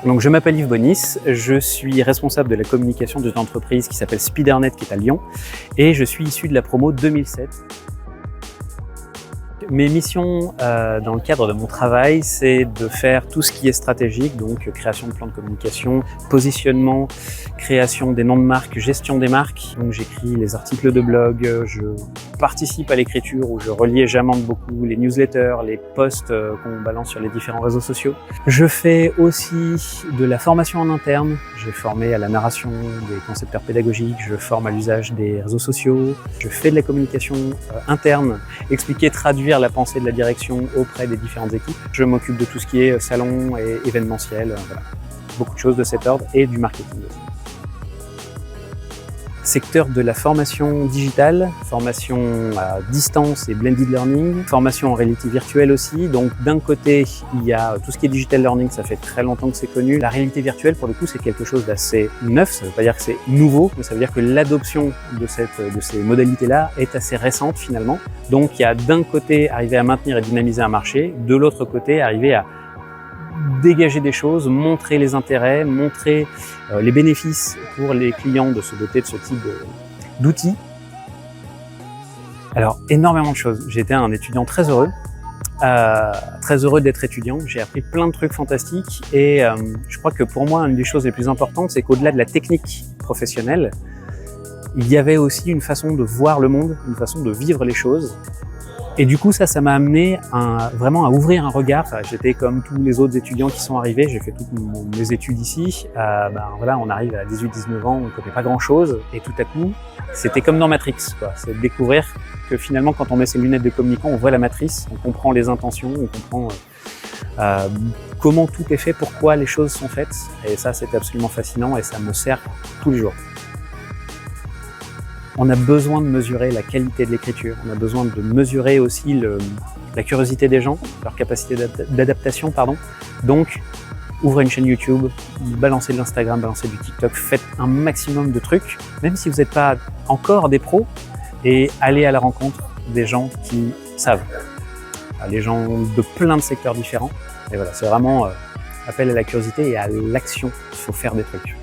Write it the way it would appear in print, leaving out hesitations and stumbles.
Donc je m'appelle Yves Bonis, je suis responsable de la communication d'une entreprise qui s'appelle Spidernet qui est à Lyon et je suis issu de la promo 2007. Mes missions dans le cadre de mon travail, c'est de faire tout ce qui est stratégique, donc création de plans de communication, positionnement, création des noms de marques, gestion des marques. Donc j'écris les articles de blog, je participe à l'écriture où je relie j'amende beaucoup les newsletters, les posts qu'on balance sur les différents réseaux sociaux. Je fais aussi de la formation en interne. J'ai formé à la narration des concepteurs pédagogiques, je forme à l'usage des réseaux sociaux, je fais de la communication interne, expliquer, traduire la pensée de la direction auprès des différentes équipes. Je m'occupe de tout ce qui est salon et événementiel, voilà. Beaucoup de choses de cet ordre et du marketing aussi. Secteur de la formation digitale, formation à distance et blended learning, formation en réalité virtuelle aussi. Donc d'un côté, il y a tout ce qui est digital learning, ça fait très longtemps que c'est connu. La réalité virtuelle, pour le coup, c'est quelque chose d'assez neuf. Ça ne veut pas dire que c'est nouveau, mais ça veut dire que l'adoption de ces modalités-là est assez récente finalement. Donc il y a d'un côté arriver à maintenir et dynamiser un marché, de l'autre côté arriver à dégager des choses, montrer les intérêts, montrer les bénéfices pour les clients de se doter de ce type d'outils. Alors, énormément de choses. J'étais un étudiant très heureux d'être étudiant. J'ai appris plein de trucs fantastiques et je crois que pour moi, une des choses les plus importantes, c'est qu'au-delà de la technique professionnelle, il y avait aussi une façon de voir le monde, une façon de vivre les choses. Et du coup, ça m'a amené vraiment à ouvrir un regard. Enfin, j'étais comme tous les autres étudiants qui sont arrivés, j'ai fait toutes mes études ici. Voilà, on arrive à 18-19 ans, on ne connaît pas grand-chose. Et tout à coup, c'était comme dans Matrix, quoi. C'est de découvrir que finalement, quand on met ses lunettes de communicant, on voit la matrice, on comprend les intentions, on comprend comment tout est fait, pourquoi les choses sont faites. Et ça, c'était absolument fascinant et ça me sert tous les jours. On a besoin de mesurer la qualité de l'écriture, on a besoin de mesurer aussi la curiosité des gens, leur capacité d'adaptation, pardon. Donc, ouvrez une chaîne YouTube, balancez de l'Instagram, balancez du TikTok, faites un maximum de trucs, même si vous n'êtes pas encore des pros, et allez à la rencontre des gens qui savent. Les gens de plein de secteurs différents. Et voilà, c'est vraiment appel à la curiosité et à l'action. Il faut faire des trucs.